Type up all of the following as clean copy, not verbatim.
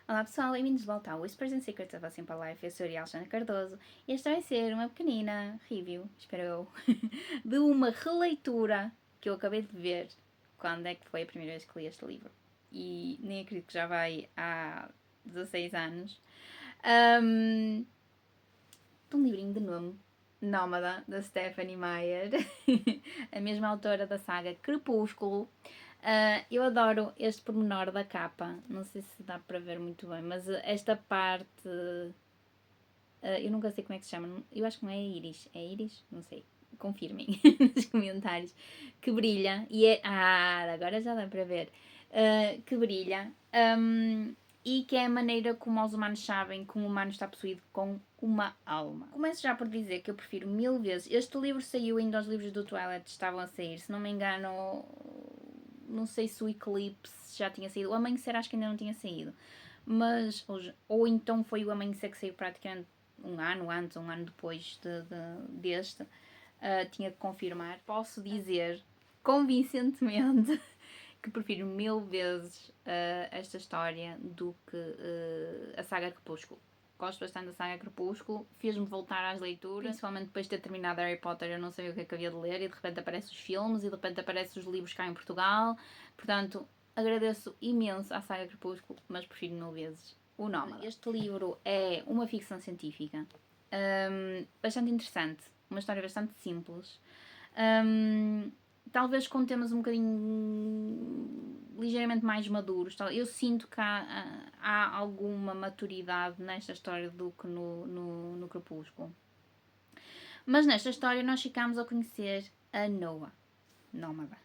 Olá pessoal, bem-vindos de volta ao Whispers and Secrets of a Simple Life. Eu sou a Alexandra Cardoso e esta vai ser uma pequenina review, espero eu, de uma releitura que eu acabei de ver quando é que foi a primeira vez que li este livro. E nem acredito que já vai há 16 anos. De um livrinho de nome Nómada, da Stephenie Meyer, a mesma autora da saga Crepúsculo. Eu adoro este pormenor da capa, não sei se dá para ver muito bem, mas esta parte, eu nunca sei como é que se chama, eu acho que não é íris, é íris? Não sei, confirmem nos comentários, que brilha, e é, agora já dá para ver, que brilha, e que é a maneira como os humanos sabem que um humano está possuído com uma alma. Começo já por dizer que eu prefiro 1000 vezes, este livro saiu ainda, os livros do Twilight estavam a sair, se não me engano, não sei se o Eclipse já tinha saído, o Amanhecer acho que ainda não tinha saído, mas, ou então foi o Amanhecer que saiu praticamente um ano antes, um ano depois deste, tinha que confirmar. Posso dizer convincentemente que prefiro 1000 vezes esta história do que a saga Crepúsculo. Gosto bastante da saga Crepúsculo, fez-me voltar às leituras, principalmente depois de ter terminado Harry Potter, eu não sabia o que é que havia de ler e de repente aparecem os filmes e de repente aparecem os livros cá em Portugal, portanto agradeço imenso à saga Crepúsculo, mas prefiro 1000 vezes o Nómada. Este livro é uma ficção científica bastante interessante, uma história bastante simples, talvez com temas um bocadinho ligeiramente mais maduros. Eu sinto que há alguma maturidade nesta história do que no Crepúsculo. Mas nesta história nós ficamos a conhecer a Noah, Nómada.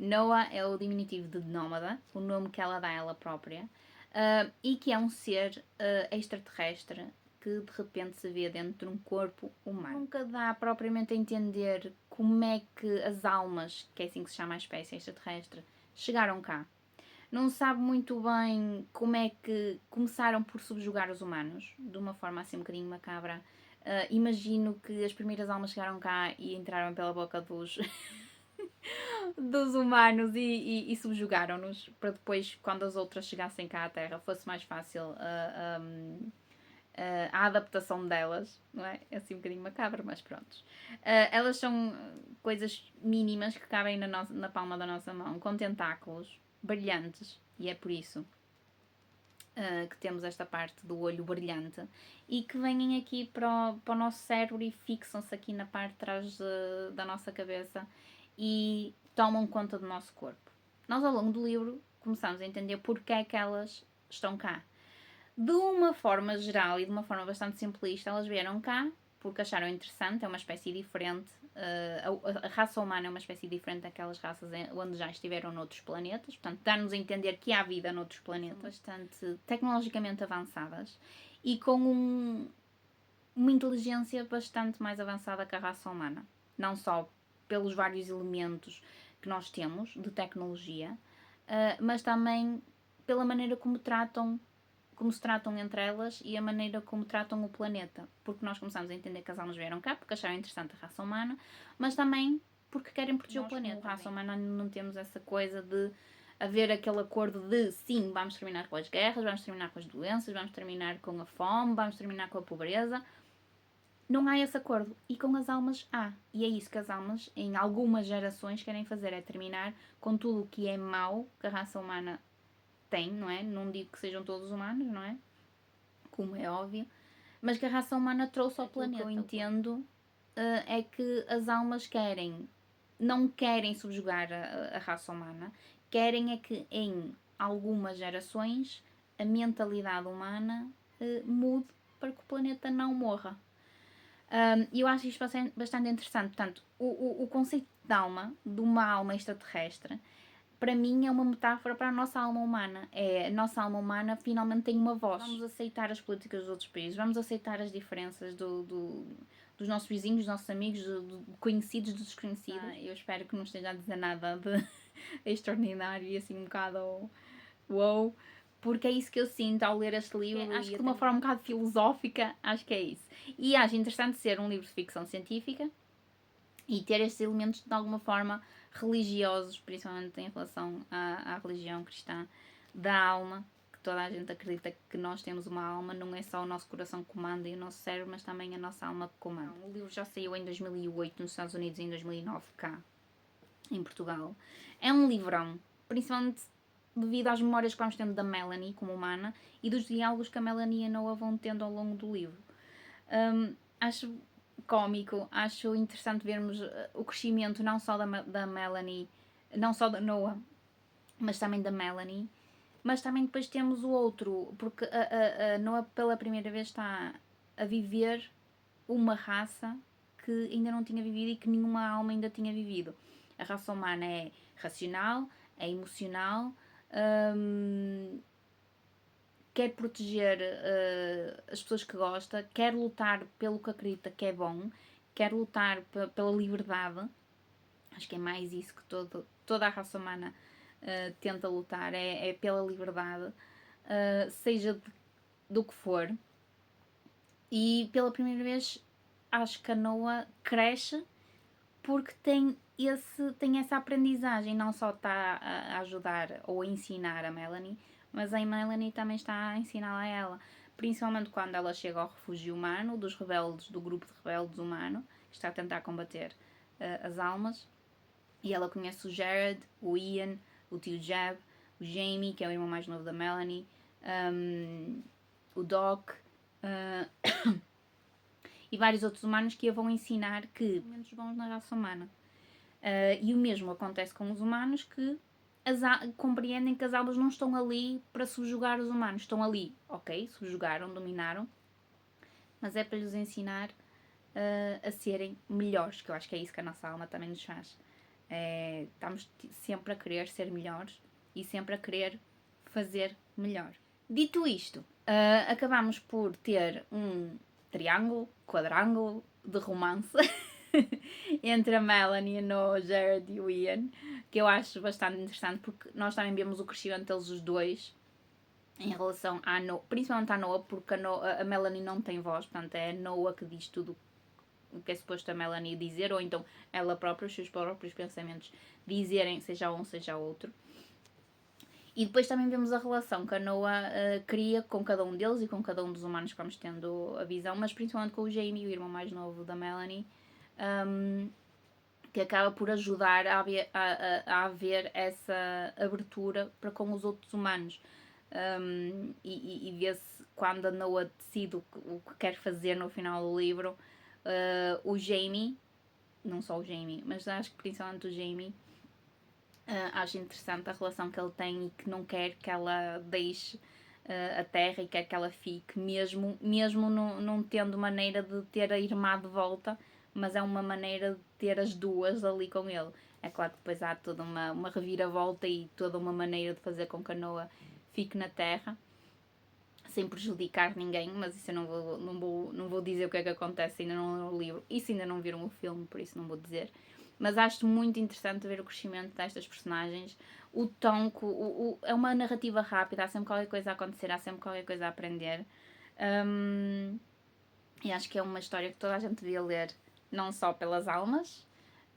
Noah é o diminutivo de Nómada, o nome que ela dá a ela própria, e que é um ser extraterrestre que de repente se vê dentro de um corpo humano. Nunca dá propriamente a entender como é que as almas, que é assim que se chama a espécie extraterrestre, chegaram cá. Não se sabe muito bem como é que começaram por subjugar os humanos, de uma forma assim um bocadinho macabra. Imagino que as primeiras almas chegaram cá e entraram pela boca dos humanos e subjugaram-nos, para depois, quando as outras chegassem cá à Terra, fosse mais fácil a adaptação delas, não é? É assim um bocadinho macabro, mas pronto. Elas são coisas mínimas que cabem na palma da nossa mão, com tentáculos brilhantes, e é por isso que temos esta parte do olho brilhante, e que vêm aqui para o nosso cérebro e fixam-se aqui na parte de trás da nossa cabeça e tomam conta do nosso corpo. Nós, ao longo do livro, começamos a entender porque é que elas estão cá. De uma forma geral e de uma forma bastante simplista, elas vieram cá porque acharam interessante, é uma espécie diferente, a raça humana é uma espécie diferente daquelas raças onde já estiveram noutros planetas, portanto dá-nos a entender que há vida noutros planetas, bastante tecnologicamente avançadas e com uma inteligência bastante mais avançada que a raça humana, não só pelos vários elementos que nós temos de tecnologia, mas também pela maneira como se tratam entre elas e a maneira como tratam o planeta. Porque nós começamos a entender que as almas vieram cá porque acharam interessante a raça humana, mas também porque querem proteger o planeta. Como raça humana não temos essa coisa de haver aquele acordo de sim, vamos terminar com as guerras, vamos terminar com as doenças, vamos terminar com a fome, vamos terminar com a pobreza. Não há esse acordo. E com as almas há. E é isso que as almas, em algumas gerações, querem fazer, é terminar com tudo o que é mau que a raça humana tem, não é? Não digo que sejam todos humanos, não é? Como é óbvio. Mas que a raça humana trouxe ao planeta. O que eu entendo é que as almas não querem subjugar a raça humana, querem é que em algumas gerações a mentalidade humana mude para que o planeta não morra. E eu acho isto bastante interessante. Portanto, o conceito de alma, de uma alma extraterrestre, para mim é uma metáfora para a nossa alma humana. A nossa alma humana finalmente tem uma voz. Vamos aceitar as políticas dos outros países, vamos aceitar as diferenças dos nossos vizinhos, dos nossos amigos, conhecidos, dos desconhecidos. Eu espero que não esteja a dizer nada de extraordinário e assim um bocado wow, porque é isso que eu sinto ao ler este livro. Acho que de uma forma um bocado filosófica, acho que é isso. E acho interessante ser um livro de ficção científica e ter estes elementos de alguma forma religiosos, principalmente em relação à religião cristã da alma, que toda a gente acredita que nós temos uma alma, não é só o nosso coração que comanda e o nosso cérebro, mas também a nossa alma que comanda. O livro já saiu em 2008 nos Estados Unidos e em 2009 cá, em Portugal. É um livrão, principalmente devido às memórias que vamos tendo da Melanie como humana e dos diálogos que a Melanie e a Noah vão tendo ao longo do livro. Acho cómico, acho interessante vermos o crescimento não só da Melanie, não só da Noah, mas também da Melanie. Mas também depois temos o outro, porque a Noah pela primeira vez está a viver uma raça que ainda não tinha vivido e que nenhuma alma ainda tinha vivido. A raça humana é racional, é emocional, quer proteger as pessoas que gosta, quer lutar pelo que acredita que é bom, quer lutar pela liberdade. Acho que é mais isso que toda a raça humana tenta lutar, é pela liberdade, seja do que for. E pela primeira vez acho que a Noah cresce porque tem essa aprendizagem, não só está a ajudar ou a ensinar a Melanie, mas a Melanie também está a ensiná-la a ela. Principalmente quando ela chega ao refúgio humano, dos rebeldes, do grupo de rebeldes humano, que está a tentar combater as almas. E ela conhece o Jared, o Ian, o tio Jeb, o Jamie, que é o irmão mais novo da Melanie, o Doc e vários outros humanos que a vão ensinar que momentos bons na raça humana. E o mesmo acontece com os humanos que compreendem que as almas não estão ali para subjugar os humanos. Estão ali, ok, subjugaram, dominaram, mas é para lhes ensinar a serem melhores, que eu acho que é isso que a nossa alma também nos faz. Estamos sempre a querer ser melhores e sempre a querer fazer melhor. Dito isto, acabamos por ter um triângulo, quadrângulo de romance entre a Melanie, a Noah, o Jared e o Ian, que eu acho bastante interessante porque nós também vemos o crescimento deles os dois em relação à Noah, principalmente à Noah, porque a Melanie não tem voz, portanto é a Noah que diz tudo o que é suposto a Melanie dizer, ou então ela própria, os seus próprios pensamentos dizerem, seja um, seja outro. E depois também vemos a relação que a Noah cria com cada um deles e com cada um dos humanos que vamos tendo a visão, mas principalmente com o Jamie, o irmão mais novo da Melanie, que acaba por ajudar a haver essa abertura para com os outros humanos. E vê-se quando a Noah decide o que quer fazer no final do livro, o Jamie, não só o Jamie, mas acho que principalmente o Jamie, acho interessante a relação que ele tem e que não quer que ela deixe a Terra e quer que ela fique, mesmo não tendo maneira de ter a irmã de volta, mas é uma maneira de ter as duas ali com ele. É claro que depois há toda uma reviravolta e toda uma maneira de fazer com que a Noah fique na Terra, sem prejudicar ninguém, mas isso eu não vou dizer o que é que acontece, ainda não li o livro, isso ainda não viram o filme, por isso não vou dizer. Mas acho muito interessante ver o crescimento destas personagens, o tom, é uma narrativa rápida, há sempre qualquer coisa a acontecer, há sempre qualquer coisa a aprender. E acho que é uma história que toda a gente devia ler, não só pelas almas,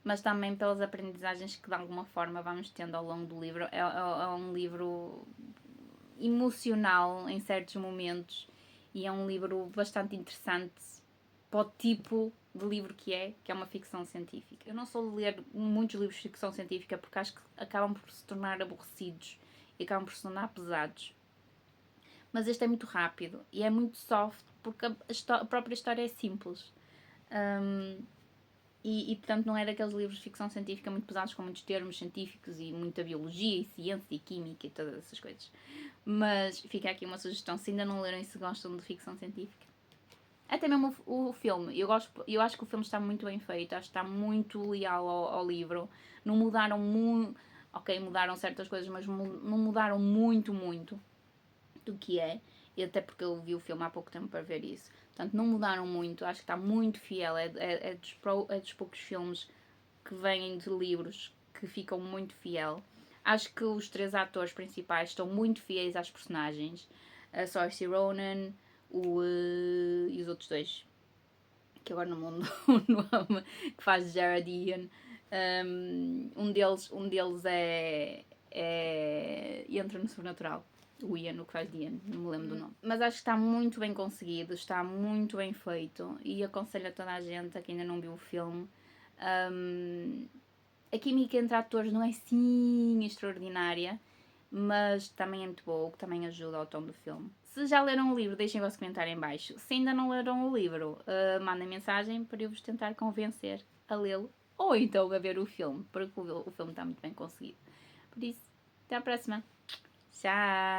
mas também pelas aprendizagens que de alguma forma vamos tendo ao longo do livro. É um livro emocional em certos momentos e é um livro bastante interessante para o tipo de livro que é uma ficção científica. Eu não sou de ler muitos livros de ficção científica porque acho que acabam por se tornar aborrecidos e acabam por se tornar pesados. Mas este é muito rápido e é muito soft porque a própria história é simples. E portanto não é daqueles livros de ficção científica muito pesados com muitos termos científicos e muita biologia e ciência e química e todas essas coisas. Mas fica aqui uma sugestão, se ainda não leram e se gostam de ficção científica. Até mesmo o filme, eu acho que o filme está muito bem feito, acho que está muito leal ao livro. Não mudaram muito, ok, mudaram certas coisas, mas não mudaram muito do que é. E até porque eu vi o filme há pouco tempo para ver isso. Portanto, não mudaram muito, acho que está muito fiel, é dos poucos filmes que vêm de livros que ficam muito fiel. Acho que os três atores principais estão muito fiéis às personagens. A Saoirse Ronan e os outros dois, que agora não me lembro o nome, que faz Jared e Ian. Um deles entra no sobrenatural. O Ian, o que faz de Ian, não me lembro do nome. Mas acho que está muito bem conseguido, está muito bem feito e aconselho a toda a gente, a quem ainda não viu o filme. A química entre atores não é assim extraordinária, mas também é muito boa, o que também ajuda ao tom do filme. Se já leram o livro, deixem o vosso comentário em baixo. Se ainda não leram o livro, mandem mensagem para eu vos tentar convencer a lê-lo ou então a ver o filme, porque o filme está muito bem conseguido. Por isso, até à próxima. Tchau!